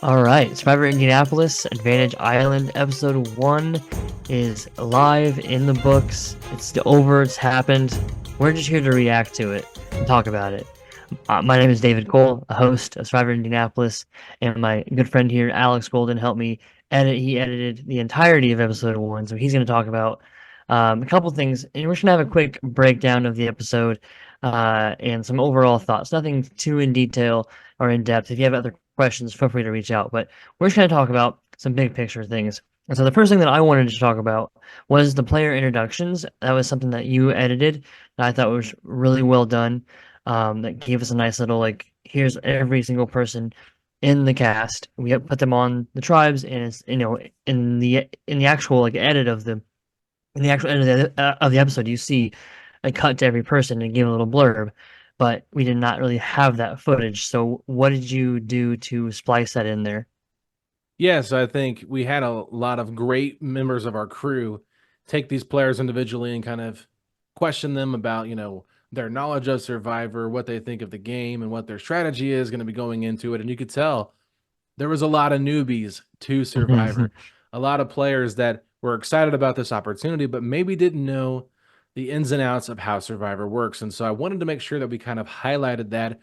All right, Survivor Indianapolis, Advantage Island, episode 1 is live in the books. It's over, it's happened. We're just here to react to it and talk about it. My name is David Cole, a host of Survivor Indianapolis, and my good friend here, Alex Golden, helped me edit. He edited the entirety of episode 1, so he's going to talk about a couple things, and we're just going to have a quick breakdown of the episode and some overall thoughts. Nothing too in detail or in depth. If you have other questions, feel free to reach out. But we're just going to talk about some big picture things. And so the first thing that I wanted to talk about was the player introductions. That was something that you edited that I thought was really well done. That gave us a nice little like, here's every single person in the cast. We put them on the tribes, and it's in the actual like edit of the in the actual end of the episode, you see a cut to every person and give a little blurb, but we did not really have that footage. So what did you do to splice that in there? Yes, I think we had a lot of great members of our crew take these players individually and kind of question them about, their knowledge of Survivor, what they think of the game, and what their strategy is going to be going into it. And you could tell there was a lot of newbies to Survivor, a lot of players that were excited about this opportunity, but maybe didn't know the ins and outs of how Survivor works. And so I wanted to make sure that we kind of highlighted that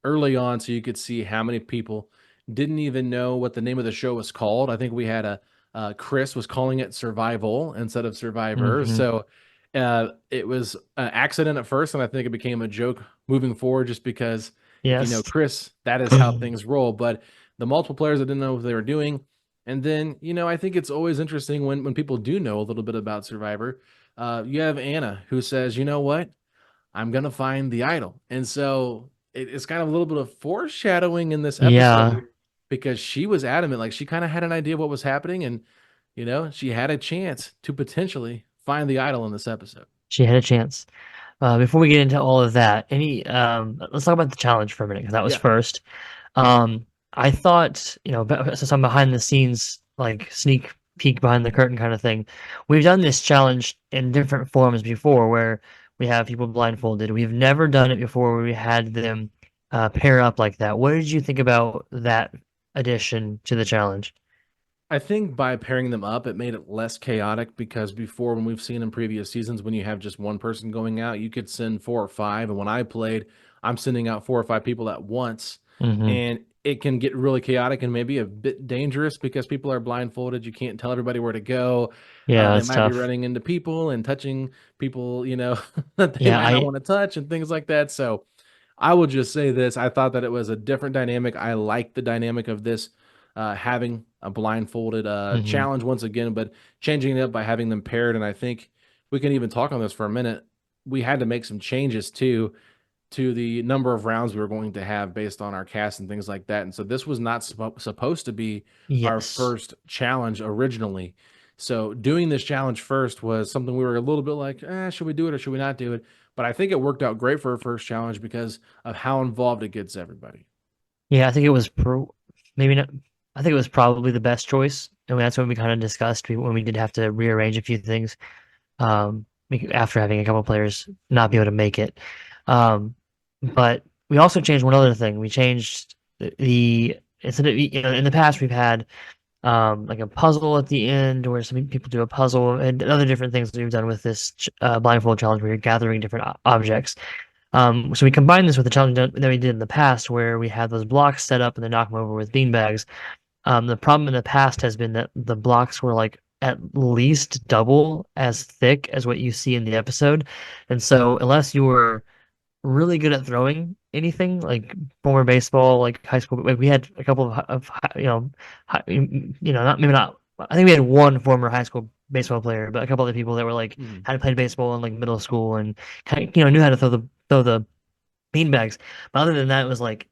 early on so you could see how many people didn't even know what the name of the show was called. I think we had Chris was calling it Survival instead of Survivor. Hmm. So it was an accident at first, and I think it became a joke moving forward just because if you know Yes. Chris, that is how things roll. But the multiple players that didn't know what they were doing. And then, I think it's always interesting when people do know a little bit about Survivor. You have Anna who says, you know what? I'm gonna find the idol. And so it's kind of a little bit of foreshadowing in this Yeah, episode because she was adamant, like she kind of had an idea of what was happening, and she had a chance to potentially find the idol in this episode. she had a chance. Before we get into all of that, let's talk about the challenge for a minute because that was Yeah. first. I thought, some behind the scenes, like sneak peek behind the curtain kind of thing. We've done this challenge in different forms before where we have people blindfolded. We've never done it before where we had them pair up like that. What did you think about that addition to the challenge? I think by pairing them up, it made it less chaotic because before, when we've seen in previous seasons, when you have just one person going out, you could send four or five. And when I played, I'm sending out four or five people at once. Hmm. And it can get really chaotic and maybe a bit dangerous because people are blindfolded. You can't tell everybody where to go. Yeah, They it's might be tough. running into people and touching people, that they Yeah, might not I want to touch and things like that. So I will just say this. I thought that it was a different dynamic. I like the dynamic of this having a blindfolded mhm. challenge once again, but changing it up by having them paired. And I think we can even talk on this for a minute. We had to make some changes too to the number of rounds we were going to have based on our cast and things like that. And so this was not supposed to be our Yes. first challenge originally. So doing this challenge first was something we were a little bit like, should we do it or should we not do it? But I think it worked out great for a first challenge because of how involved it gets everybody. Yeah, I think it was maybe not. I think it was probably the best choice, and that's what we kind of discussed when we did have to rearrange a few things. After having a couple players not be able to make it, but we also changed one other thing. We changed the instead of in the past we've had like a puzzle at the end where some people do a puzzle and other different things that we've done with this blindfold challenge where you're gathering different objects. So we combined this with the challenge that we did in the past, where we had those blocks set up and then knock them over with beanbags. The problem in the past has been that the blocks were like at least double as thick as what you see in the episode, and so unless you were really good at throwing anything, like former baseball, like high school, like we had a couple of not maybe not. I think we had one former high school baseball player, but a couple other people that were like Mhm. had played baseball in like middle school and kind of knew how to throw the beanbags. But other than that, it was like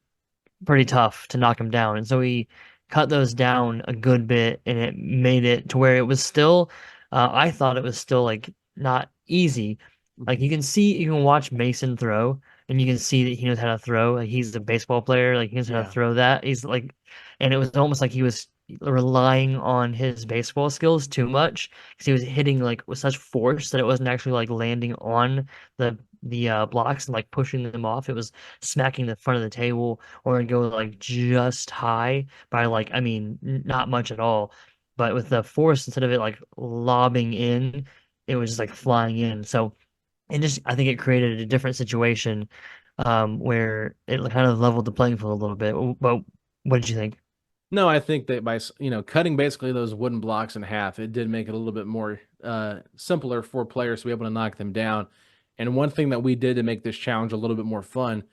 pretty tough to knock him down. And so we cut those down a good bit, and it made it to where it was still. I thought it was still like not easy. Like you can watch Mason throw, and you can see that he knows how to throw. Like he's a baseball player. Like he knows how to Yeah. throw that. He's like, and it was almost like he was relying on his baseball skills too much because he was hitting like with such force that it wasn't actually like landing on the blocks and like pushing them off. It was smacking the front of the table or it'd go like just high by like I mean not much at all. But with the force instead of it like lobbing in, it was just like flying in. So and just I think it created a different situation where it kind of leveled the playing field a little bit. But what did you think? No, I think that by cutting basically those wooden blocks in half, it did make it a little bit more simpler for players to be able to knock them down. And one thing that we did to make this challenge a little bit more fun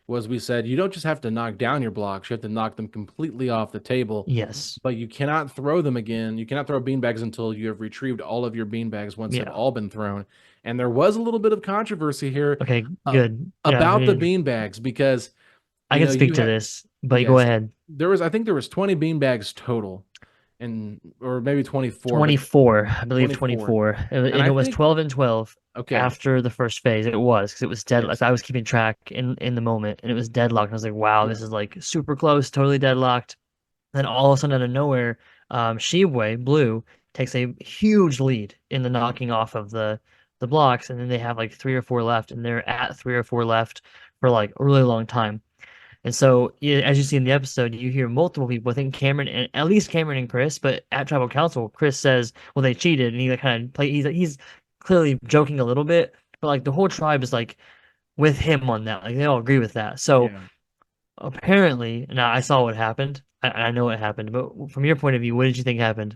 was we said you don't just have to knock down your blocks, you have to knock them completely off the table, Yes. but you cannot throw them again. You cannot throw beanbags until you have retrieved all of your beanbags once they've Yeah. all been thrown. And there was a little bit of controversy here Okay, uh, good. Yeah, I about the mean, beanbags because I can speak you to had this, but go yes, ahead. I think there was 20 beanbags total, and or maybe 24, but 24, I believe 24. 24. And And I it was think 12 and 12 okay, after the first phase. It was because it was dead. yes, I was keeping track in the moment and it was deadlocked. I was like, wow, yeah, this is like super close, totally deadlocked. Then all of a sudden out of nowhere, Shibwe, Blue, takes a huge lead in the knocking off of the blocks, and then they have like three or four left, and they're at three or four left for like a really long time. And so, yeah, as you see in the episode, you hear multiple people. I think Cameron and at least Cameron and Chris, but at Tribal Council, Chris says, "Well, they cheated," and he like kind of play. He's clearly joking a little bit, but like the whole tribe is like with him on that. Like they all agree with that. So yeah. apparently, now I saw what happened. I know what happened, but from your point of view, what did you think happened?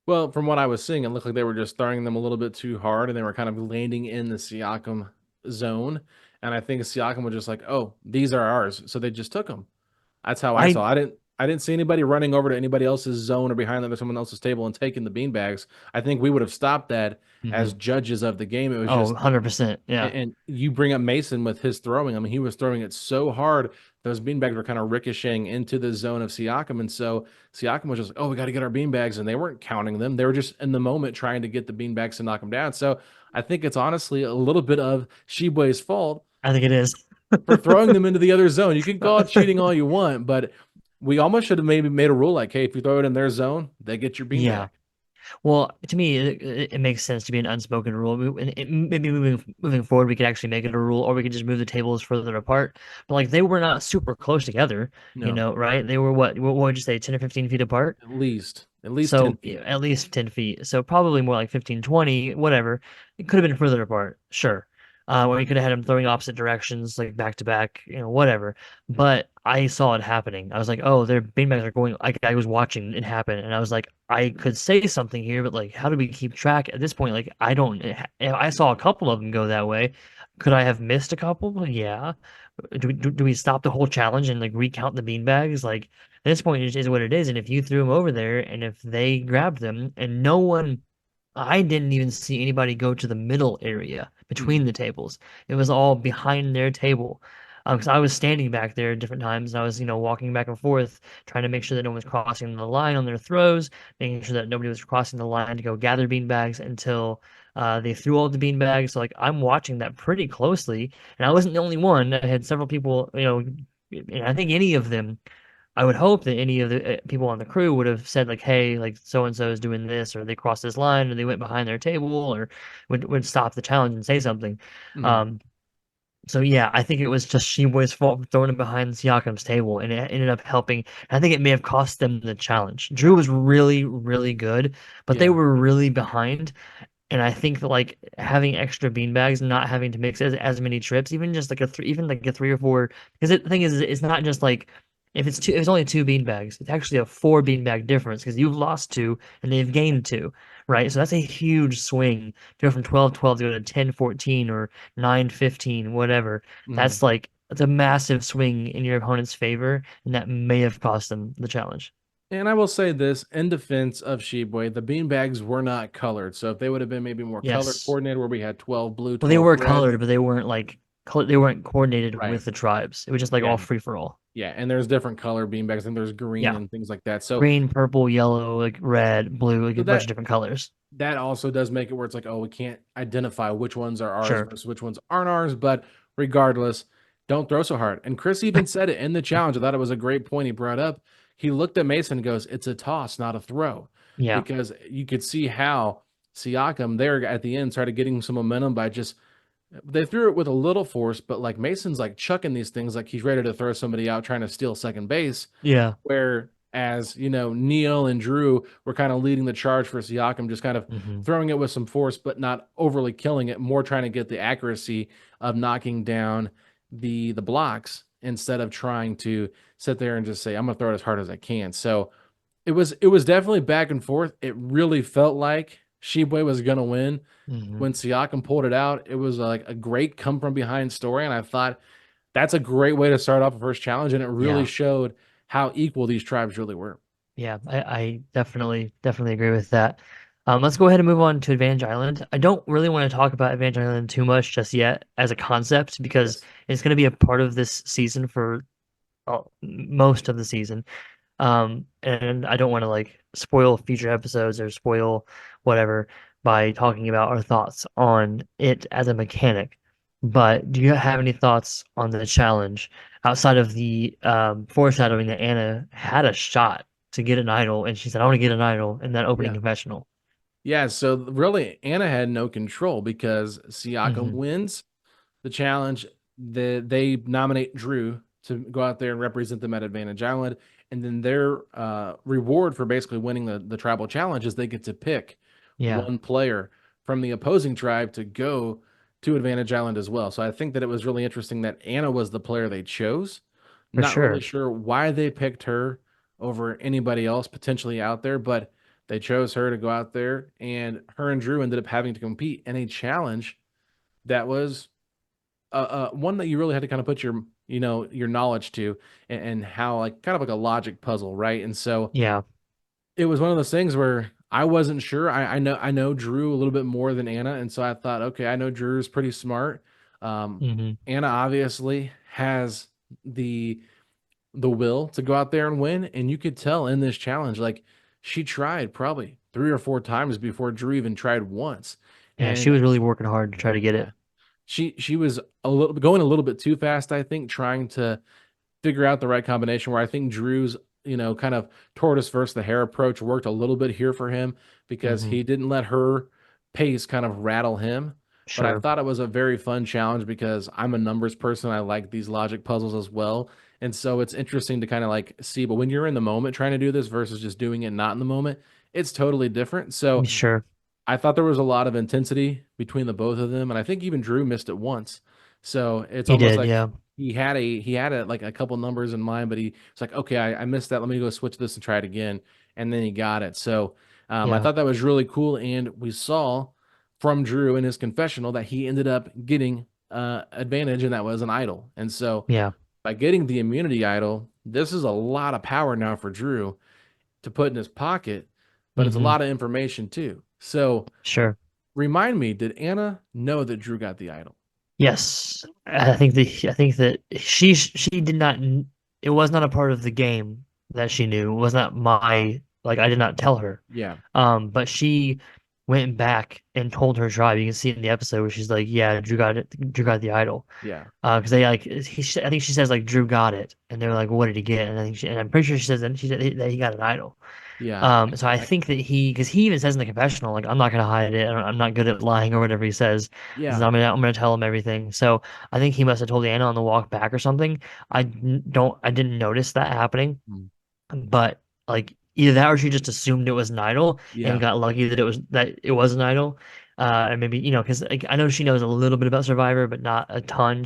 Well, from what I was seeing, it looked like they were just throwing them a little bit too hard, and they were kind of landing in the Siakam zone. And I think Siakam was just like, "Oh, these are ours," so they just took them. That's how I I saw. I didn't see anybody running over to anybody else's zone or behind them or someone else's table and taking the beanbags. I think we would have stopped that as mhm. judges of the game. It was Oh, just 100%. and, Yeah. and you bring up Mason with his throwing. I mean, he was throwing it so hard, those beanbags were kind of ricocheting into the zone of Siakam. And so Siakam was just like, oh, we got to get our beanbags. And they weren't counting them. They were just in the moment trying to get the beanbags to knock them down. So I think it's honestly a little bit of Shibwe's fault I think it is. for throwing them into the other zone. You can call it cheating all you want, but we almost should have maybe made a rule like, hey, if you throw it in their zone, they get your beanbag. Yeah. Well, to me, it makes sense to be an unspoken rule. Maybe moving forward, we could actually make it a rule, or we could just move the tables further apart. But like they were not super close together, No, right? They were what would you say, 10 or 15 feet apart? at least 10 So feet. at least 10 feet. So probably more like 15, 20, whatever. It could have been further apart, sure. Or you could have had them throwing opposite directions, like back to back, whatever. But I saw it happening. I was like, oh, their beanbags are going. I was watching it happen, and I was like, I could say something here, but like, how do we keep track at this point? Like, I don't. I saw a couple of them go that way. Could I have missed a couple? Yeah. Do we stop the whole challenge and like recount the beanbags? Like at this point, it is what it is. And if you threw them over there, and if they grabbed them, and no one I didn't even see anybody go to the middle area between Mhm. the tables. It was all behind their table. Because I was standing back there at different times and I was, walking back and forth, trying to make sure that no one was crossing the line on their throws, making sure that nobody was crossing the line to go gather beanbags until they threw all the beanbags. So, like, I'm watching that pretty closely. And I wasn't the only one. I had several people, and I think any of them I would hope that any of the people on the crew would have said like, "Hey, like so and so is doing this, or they crossed this line, or they went behind their table, or would stop the challenge and say something." Mhm. Um, so yeah, I think it was just Sheboy's fault for throwing him behind Siakam's table, and it ended up helping. I think it may have cost them the challenge. Drew was really, really good, but they Yeah. were really behind. And I think that like having extra beanbags, not having to mix as many trips, even just like even like a three or four, because the thing is, it's not just like if it's only two beanbags, it's actually a four beanbag difference because you've lost two and they've gained two, right? So that's a huge swing to go from 12-12 to go to 10-14 or 9-15, whatever. Mhm. That's a massive swing in your opponent's favor, and that may have cost them the challenge. And I will say this in defense of Sheboy, the beanbags were not colored. So if they would have been maybe more color Yes. coordinated, where we had 12 blue, Well, they 12 were red. colored, but they weren't like they weren't coordinated Right. with the tribes. It was just like Yeah. all free for all. Yeah. And there's different color beanbags, and there's green Yeah, and things like that. So green, purple, yellow, like red, blue, like so a bunch of different colors. that also does make it where it's like, oh, we can't identify which ones are ours Sure. versus which ones aren't ours. But regardless, don't throw so hard. And Chris even said it in the challenge. I thought it was a great point he brought up. he looked at Mason and goes, "It's a toss, not a throw," Yeah. because you could see how Siakam there at the end started getting some momentum by just they threw it with a little force, but like Mason's like chucking these things like he's ready to throw somebody out trying to steal second base. Yeah. Whereas, Neil and Drew were kind of leading the charge for Siakam, just kind of Hmm. throwing it with some force, but not overly killing it, more trying to get the accuracy of knocking down the blocks instead of trying to sit there and just say, I'm gonna throw it as hard as I can. So it was definitely back and forth. It really felt like Sheboy was gonna win Hmm. when Siakam pulled it out. It was like a great come from behind story, and I thought that's a great way to start off a first challenge, and it really Yeah. showed how equal these tribes really were. Yeah, I definitely agree with that. Let's go ahead and move on to Advantage Island. I don't really want to talk about Advantage Island too much just yet as a concept because Yes. it's going to be a part of this season for most of the season. And I don't want to like spoil future episodes or spoil whatever by talking about our thoughts on it as a mechanic. But do you have any thoughts on the challenge outside of the foreshadowing that Anna had a shot to get an idol and she said, I want to get an idol in that opening Yeah. confessional? Yeah. So really, Anna had no control because Siakam Hmm. wins the challenge. They nominate Drew to go out there and represent them at Advantage Island, and then their reward for basically winning the tribal challenge is they get to pick Yeah, one player from the opposing tribe to go to Advantage Island as well. So I think that it was really interesting that Anna was the player they chose. for Not really sure. sure why they picked her over anybody else potentially out there, but they chose her to go out there, and her and Drew ended up having to compete in a challenge that was one that you really had to kind of put your knowledge to, and how like kind of like a logic puzzle, right? And so Yeah. it was one of those things where I wasn't sure. I know Drew a little bit more than Anna, and so I thought, okay, I know Drew's pretty smart. Um, Hmm. Anna obviously has the the will to go out there and win, and you could tell in this challenge, like she tried probably 3 or 4 times before Drew even tried once, Yeah, she and was really working hard to try to get yeah, it. she was a little bit too fast, I think, trying to figure out the right combination where I think Drew's, kind of tortoise versus the hare approach worked a little bit here for him because Hmm. he didn't let her pace kind of rattle him. But I Sure. thought it was a very fun challenge because I'm a numbers person. I like these logic puzzles as well. And so it's interesting to kind of like see, but when you're in the moment trying to do this versus just doing it not in the moment, it's totally different. So Sure. I thought there was a lot of intensity between the both of them, and I think even Drew missed it once. So it's He almost did, like yeah. he had like a couple numbers in mind, but he was like, okay, I missed that. Let me go switch this and try it again, and then he got it. So I Yeah. thought that was really cool, and we saw from Drew in his confessional that he ended up getting advantage, and that was an idol. And so Yeah. by getting the immunity idol, this is a lot of power now for Drew to put in his pocket, but it's a Hmm. lot of information too. So Sure. remind me, did Anna know that Drew got the idol? Yes. I think that she did not it was not a part of the game that she knew. It was not my like I did not tell her. Yeah, But she went back and told her tribe. You can see in the episode where she's like, "Yeah, Drew got it. Drew got the idol." yeah, Because they like I think she says like Drew got it, and they're like, "What did he get?" And I think and I'm pretty sure she says that she said that he got an idol. yeah. So I think that because he even says in the confessional, like, I'm not gonna hide it. I'm not good at lying or whatever he says. He says, Yeah. I'm gonna tell him everything. So I think he must have told Anna on the walk back or something. I didn't notice that happening, Mm. but like either that or she just assumed it was an idol and Yeah, got lucky that it was an idol. And maybe, because like, I know she knows a little bit about Survivor, but not a ton.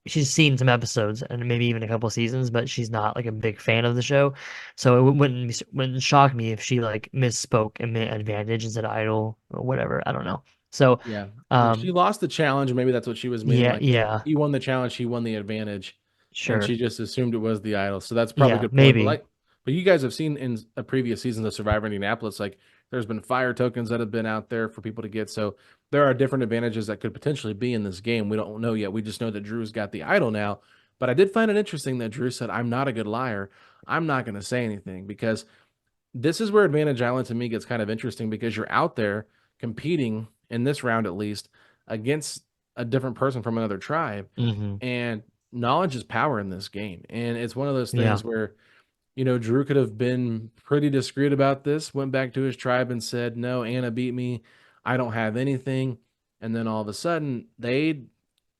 She's seen some episodes and maybe even a couple seasons, but she's not like a big fan of the show. So wouldn't shock me if she like misspoke and meant advantage instead of idol or whatever. I don't know. So, yeah. If she um, lost the challenge, maybe that's what she was meaning. yeah, Like yeah, he won the challenge, he won the advantage, and she sure, just assumed it was the idol. So that's probably a yeah, good point. But maybe, like, but you guys have seen in a previous seasons of Survivor Indianapolis, like there's been fire tokens that have been out there for people to get. So there are different advantages that could potentially be in this game. We don't know yet. We just know that Drew's got the idol now. But I did find it interesting that Drew said, "I'm not a good liar. I'm not going to say anything," because this is where Advantage Island to me gets kind of interesting because you're out there competing in this round at least against a different person from another tribe. hmm And knowledge is power in this game. And it's one of those Yeah. things where, Drew could have been pretty discreet about this, went back to his tribe and said, no, Anna beat me. I don't have anything. And then all of a sudden, they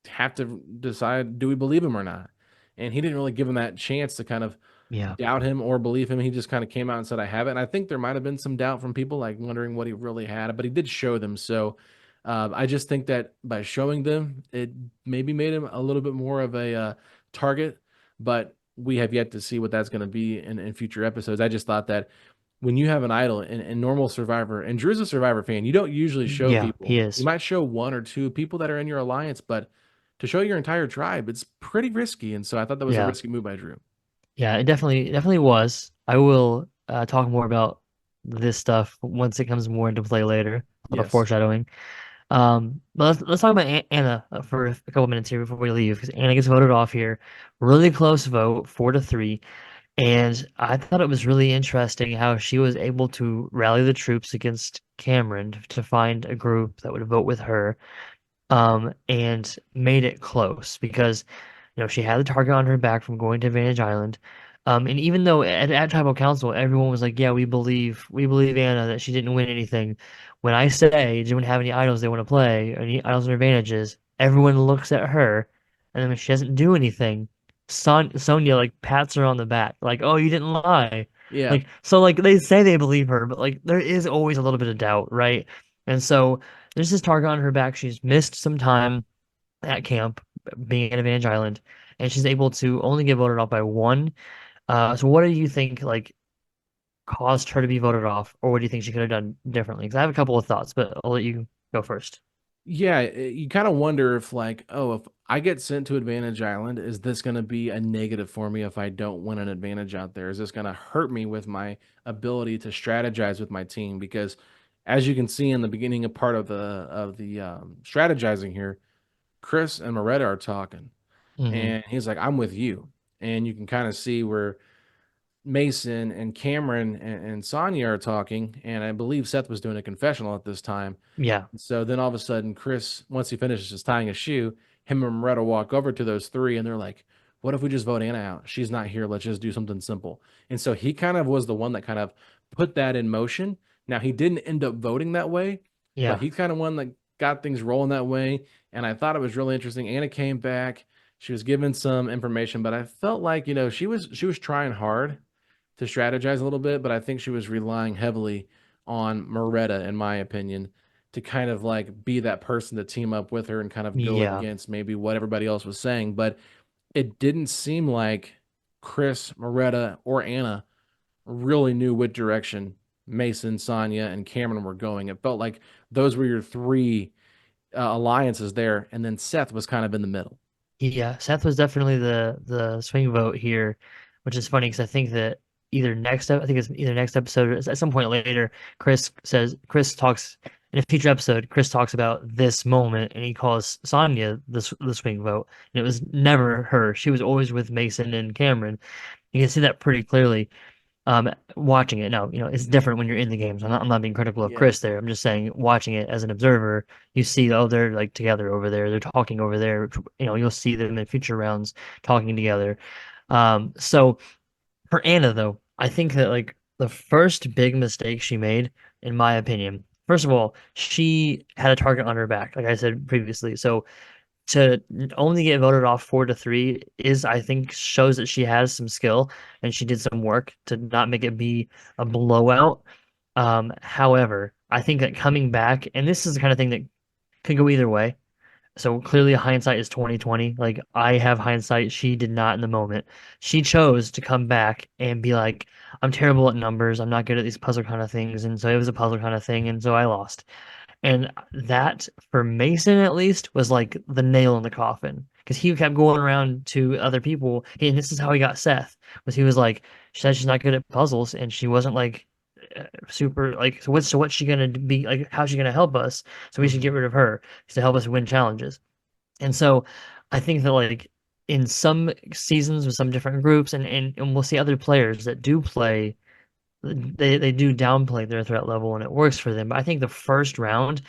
have to decide, do we believe him or not? And he didn't really give him that chance to kind of Yeah. doubt him or believe him. He just kind of came out and said, I have it. And I think there might have been some doubt from people, like wondering what he really had, but he did show them. So I just think that by showing them, it maybe made him a little bit more of a target, but we have yet to see what that's going to be in future episodes. I just thought that when you have an idol in normal Survivor, and Drew's a Survivor fan, you don't usually show Yeah, he people. You is. might show one or two people that are in your alliance, but to show your entire tribe, it's pretty risky. And so I thought that was a Yeah. risky move by Drew. Yeah, it definitely was. I will talk more about this stuff once it comes more into play later. A lot of Yes. foreshadowing. But let's talk about Anna for a couple minutes here before we leave, because Anna gets voted off here. Really close vote, 4-3. And I thought it was really interesting how she was able to rally the troops against Cameron to find a group that would vote with her, and made it close because she had the target on her back from going to Advantage Island. And even though at Tribal Council, everyone was like, yeah, we believe Anna that she didn't win anything. When I say, does anyone have any idols they want to play, or any idols and advantages, everyone looks at her, and then when she doesn't do anything, Sonya like pats her on the back, like, oh, you didn't lie. Yeah. Like, so like they say they believe her, but like there is always a little bit of doubt, right? And so there's this target on her back. She's missed some time at camp, being at Advantage Island, and she's able to only get voted off by one. So what do you think like caused her to be voted off, or what do you think she could have done differently? Because I have a couple of thoughts, but I'll let you go first. Yeah, you kind of wonder if like, oh, if I get sent to Advantage Island, is this going to be a negative for me if I don't win an advantage out there? Is this going to hurt me with my ability to strategize with my team? Because as you can see in the beginning of part of the strategizing here, Chris and Moretta are talking, Hmm. and he's like, "I'm with you," and you can kind of see where Mason and Cameron and Sonya are talking, and I believe Seth was doing a confessional at this time. Yeah, So then all of a sudden, Chris, once he finishes just tying his shoe, him and Moretta walk over to those three, and they're like, "What if we just vote Anna out? She's not here. Let's just do something simple." And so he kind of was the one that kind of put that in motion. Now he didn't end up voting that way, but yeah, he kind of one that got things rolling that way. And I thought it was really interesting. Anna came back. She was given some information, but I felt like she was trying hard to strategize a little bit, but I think she was relying heavily on Moretta, in my opinion, to kind of like be that person to team up with her and kind of go yeah, against maybe what everybody else was saying. But it didn't seem like Chris, Moretta, or Anna really knew what direction Mason, Sonya, and Cameron were going. It felt like those were your three alliances there, and then Seth was kind of in the middle. yeah. Seth was definitely the swing vote here, which is funny because I think it's either next episode or at some point later. Chris talks in a future episode. Chris talks about this moment, and he calls Sonya the swing vote, and it was never her. She was always with Mason and Cameron. You can see that pretty clearly, watching it. Now, it's different when you're in the games. I'm not being critical of Yeah. Chris there. I'm just saying, watching it as an observer, you see, oh, they're like together over there. They're talking over there. You'll see them in future rounds talking together. So for Anna, though, I think that like the first big mistake she made, in my opinion, first of all, she had a target on her back, like I said previously. So to only get voted off 4-3 is, I think, shows that she has some skill and she did some work to not make it be a blowout. However, I think that coming back, and this is the kind of thing that could go either way. So clearly hindsight is 2020. Like, I have hindsight, she did not in the moment. She chose to come back and be like, I'm terrible at numbers, I'm not good at these puzzle kind of things, and so it was a puzzle kind of thing, and so I lost. And that, for Mason at least, was like the nail in the coffin. Because he kept going around to other people, and this is how he got Seth, was he was like, she said she's not good at puzzles, and she wasn't like super like, so what's she gonna be like, how's she gonna help us? So we should Hmm. get rid of her to help us win challenges. And so I think that like in some seasons with some different groups, and we'll see other players that do play, they do downplay their threat level and it works for them. But I think the first round,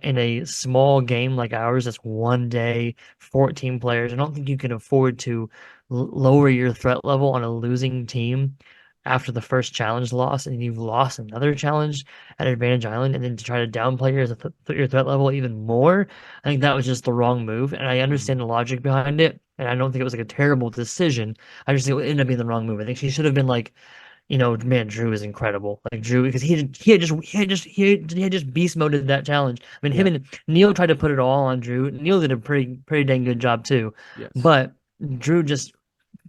in a small game like ours, that's one day, 14 players. I don't think you can afford to lower your threat level on a losing team after the first challenge loss, and you've lost another challenge at Advantage Island, and then to try to downplay your threat level even more. I think that was just the wrong move, and I understand Mhm. the logic behind it, and I don't think it was like a terrible decision. I just think it ended up being the wrong move. I think she should have been like, man, Drew is incredible. Like Drew, because he had just beast moded that challenge. I mean, him Yeah. and Neil tried to put it all on Drew. Neil did a pretty dang good job too, Yes. but Drew just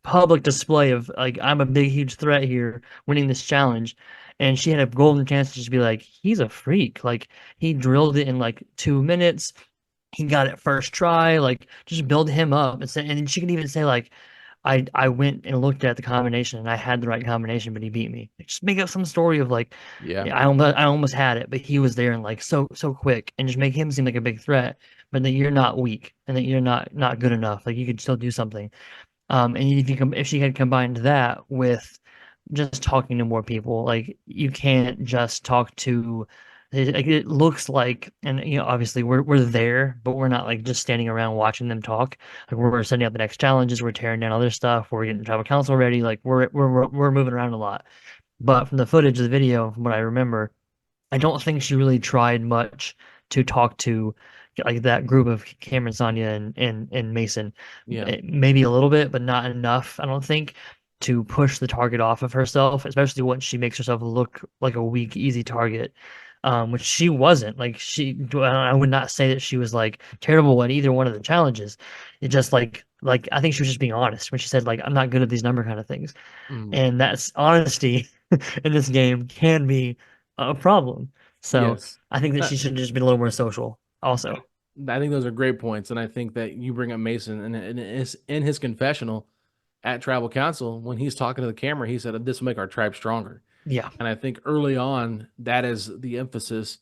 public display of like I'm a big huge threat here, winning this challenge, and she had a golden chance to just be like, he's a freak. Like he drilled it in like 2 minutes. He got it first try. Like just build him up, and she can even say like, I went and looked at the combination and I had the right combination, but he beat me. Like, just make up some story of like, Yeah. yeah, I almost had it, but he was there and like so quick, and just make him seem like a big threat, but that you're not weak and that you're not good enough. Like you could still do something. And if she had combined that with just talking to more people, like you can't just talk to. It looks like, and obviously we're there, but we're not like just standing around watching them talk. Like we're setting up the next challenges, we're tearing down other stuff, we're getting tribal council ready. Like we're moving around a lot. But from the footage of the video, from what I remember, I don't think she really tried much to talk to like that group of Cameron, Sonia, and Mason. Yeah. Maybe a little bit, but not enough, I don't think, to push the target off of herself, especially once she makes herself look like a weak, easy target. Which she wasn't. Like I would not say that she was like terrible at either one of the challenges. It just like I think she was just being honest when she said like I'm not good at these number kind of things, Mm. and that's honesty in this game can be a problem. So Yes. I think that Uh, she should have just been a little more social also. I think those are great points, and I think that you bring up Mason and in his confessional at Tribal Council when he's talking to the camera, he said, "This will make our tribe stronger." Yeah. And I think early on, that is the emphasis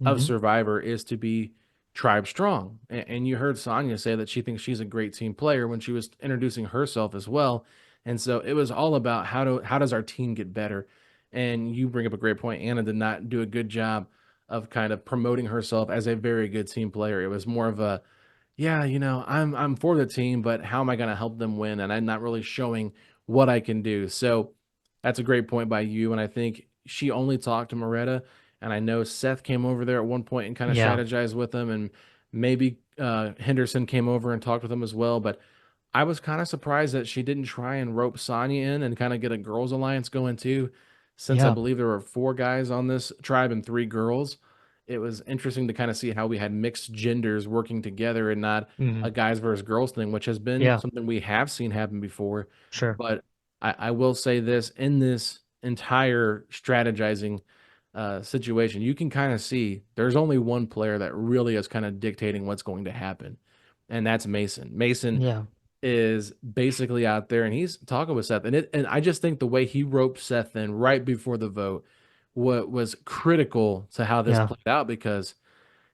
of Hmm. Survivor is to be tribe strong. And you heard Sonya say that she thinks she's a great team player when she was introducing herself as well. And so it was all about how does our team get better? And you bring up a great point. Anna did not do a good job of kind of promoting herself as a very good team player. It was more of a yeah, I'm for the team, but how am I going to help them win? And I'm not really showing what I can do. So that's a great point by you. And I think she only talked to Moretta. And I know Seth came over there at one point and kind of Yeah. strategized with them. And maybe Henderson came over and talked with them as well. But I was kind of surprised that she didn't try and rope Sonya in and kind of get a girls' alliance going too, since I Yeah. believe there were 4 guys on this tribe and 3 girls. It was interesting to kind of see how we had mixed genders working together and not Hmm. a guys versus girls thing, which has been Yeah. something we have seen happen before. Sure. But I will say this in this entire strategizing situation, you can kind of see there's only one player that really is kind of dictating what's going to happen, and that's Mason. Mason Yeah. is basically out there and he's talking with Seth. And I just think the way he roped Seth in right before the vote what was critical to how this Yeah. played out because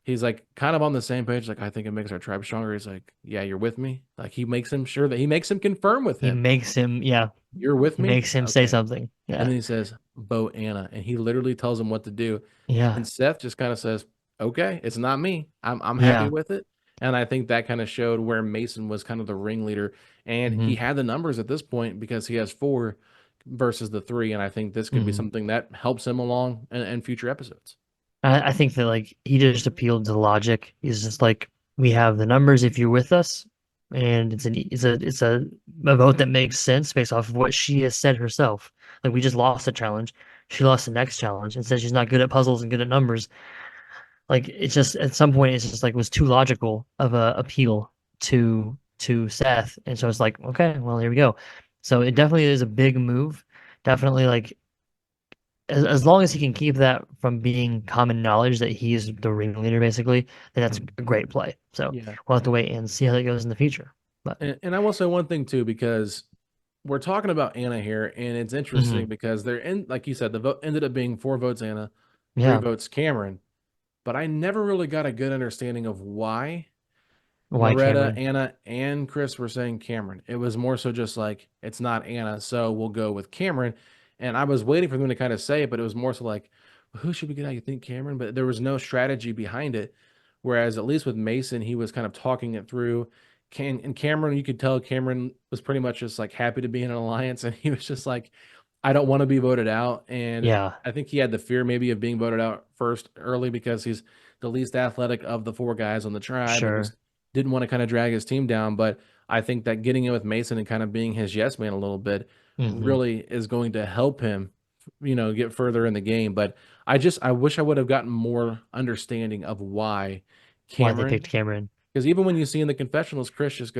he's like kind of on the same page. Like, I think it makes our tribe stronger. He's like, yeah, you're with me. Like he makes him sure that he makes him confirm with He him. makes him, yeah, You're with he me? makes him say Okay. something. And Yeah. then he says, Bo Anna. And he literally tells him what to do. Yeah. And Seth just kind of says, okay, it's not me. I'm happy Yeah. with it. And I think that kind of showed where Mason was kind of the ringleader. And he Hmm. had the numbers at this point because he has 4 versus the 3. And I think this could be Hmm. something that helps him along in future episodes. I think that like he just appealed to logic. He's just like, we have the numbers if you're with us, and it's a vote that makes sense based off of what she has said herself. Like we just lost a challenge. She lost the next challenge and said she's not good at puzzles and good at numbers. Like it's just at some point it's just like was too logical of a appeal to Seth. And so it's like, okay, well here we go. So it definitely is a big move. Definitely like as long as he can keep that from being common knowledge that he's the ringleader, basically, then that's Mhm. a great play. So Yeah. we'll have to wait and see how that goes in the future. But And I will say one thing too, because we're talking about Anna here, and it's interesting mhm, because they're in, like you said, the vote ended up being 4 votes Anna, 3 yeah, votes Cameron. But I never really got a good understanding of why why Moretta, Cameron? Anna, and Chris were saying Cameron. It was more so just like, it's not Anna, so we'll go with Cameron. And I was waiting for them to kind of say it, but it was more so like, who should we get out? You think Cameron? But there was no strategy behind it. Whereas at least with Mason, he was kind of talking it through. And Cameron, you could tell Cameron was pretty much just like happy to be in an alliance, and he was just like, I don't want to be voted out. And Yeah, I think he had the fear maybe of being voted out first early because he's the least athletic of the four guys on the tribe and sure. just didn't want to kind of drag his team down. But I think that getting in with Mason and kind of being his yes man a little bit Hmm. really is going to help him, get further in the game. But I wish I would have gotten more understanding of why Why they Cameron, picked Cameron. because even when you see in the confessionals, Chris just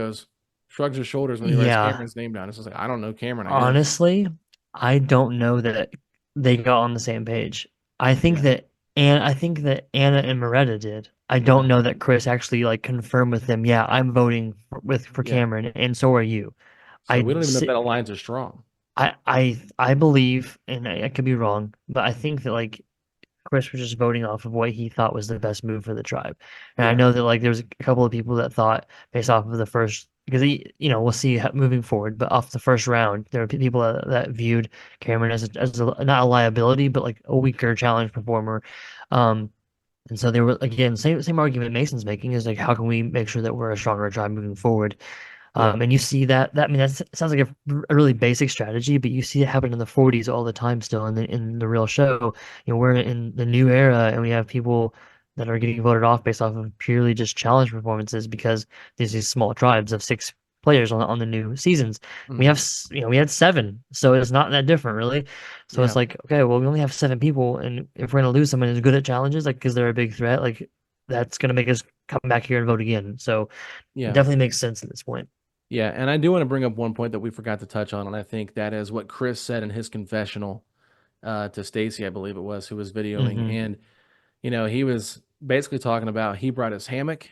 shrugs his shoulders when he writes Yeah, Cameron's name down. It's just like, I don't know Cameron, I guess. honestly, I don't know that they got on the same page. I think Yeah. that I think that Anna and Moretta did. I Okay. don't know that Chris actually like confirmed with them, yeah, I'm voting for Yeah. Cameron and so are you. So I we don't even know if that alliance is strong. I believe, and I could be wrong, but I think that like Chris was just voting off of what he thought was the best move for the tribe. And I Yeah. know that like there's a couple of people that thought based off of the first because we'll see moving forward, but off the first round, there are people that viewed Cameron as not a liability, but like a weaker challenge performer. Um, and so they were again same argument Mason's making is like how can we make sure that we're a stronger tribe moving forward? Yeah. And you see that I mean that sounds like a really basic strategy, but you see it happen in the 40s all the time still in the real show. We're in the new era and we have people that are getting voted off based off of purely just challenge performances because there's these small tribes of 6 players on the new seasons. We Hmm. have we had 7, so it's not that different really. So it's Yeah. like okay, well we only have 7 people, and if we're gonna lose someone who's good at challenges, like because they're a big threat, like that's gonna make us come back here and vote again. So it Yeah. definitely makes sense at this point. Yeah. And I do want to bring up one point that we forgot to touch on, and I think that is what Chris said in his confessional to Stacy, I believe it was, who was videoing. Hmm. And, he was basically talking about he brought his hammock.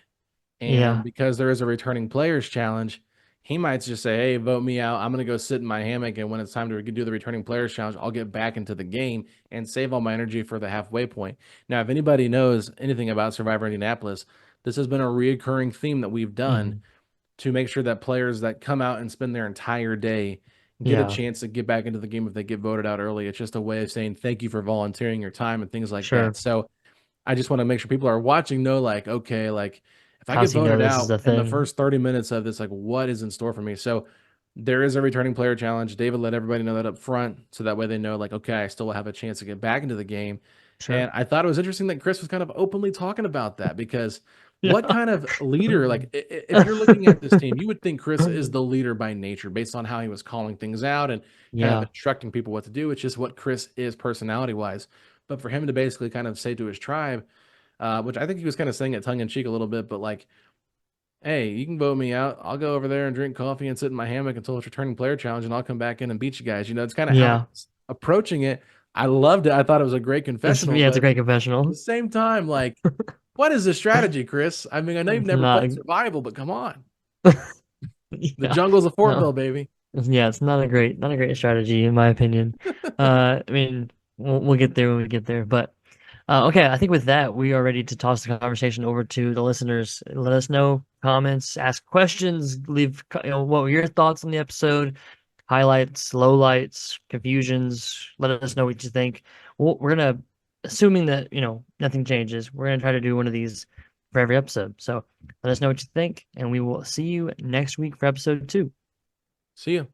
And Yeah, because there is a returning players challenge, he might just say, hey, vote me out. I'm going to go sit in my hammock. And when it's time to do the returning players challenge, I'll get back into the game and save all my energy for the halfway point. Now, if anybody knows anything about Survivor Indianapolis, this has been a reoccurring theme that we've done hmm, to make sure that players that come out and spend their entire day get a yeah, chance to get back into the game if they get voted out early. It's just a way of saying thank you for volunteering your time and things like that. sure. So I just want to make sure people are watching know, like, okay, like if I get How's he know voted this is out a in the thing? first 30 minutes of this, like what is in store for me? So there is a returning player challenge. David let everybody know that up front. So that way they know, like, okay, I still have a chance to get back into the game. Sure. And I thought it was interesting that Chris was kind of openly talking about that because what Yeah. kind of leader, like, if you're looking at this team, you would think Chris is the leader by nature based on how he was calling things out and kind of Yeah. instructing people what to do. It's just what Chris is personality wise. But for him to basically kind of say to his tribe, which I think he was kind of saying it tongue in cheek a little bit, but like, hey, you can vote me out. I'll go over there and drink coffee and sit in my hammock until it's returning player challenge, and I'll come back in and beat you guys. It's kind of how Yeah. he's approaching it. I loved it. I thought it was a great It's confessional, yeah, it's a but great at the confessional. same time, like, what is the strategy, Chris? I mean, I know you've It's never not played survival, but come on. The yeah. jungle's a Fortville, No. baby. Yeah, it's not a great strategy in my opinion. I mean, we'll get there when we get there, but okay, I think with that, we are ready to toss the conversation over to the listeners. Let us know comments, ask questions, leave, what were your thoughts on the episode, highlights, lowlights, confusions. Let us know what you think. We're gonna, assuming that, nothing changes, we're gonna try to do one of these for every episode. So let us know what you think, and we will see you next week for episode 2. See you.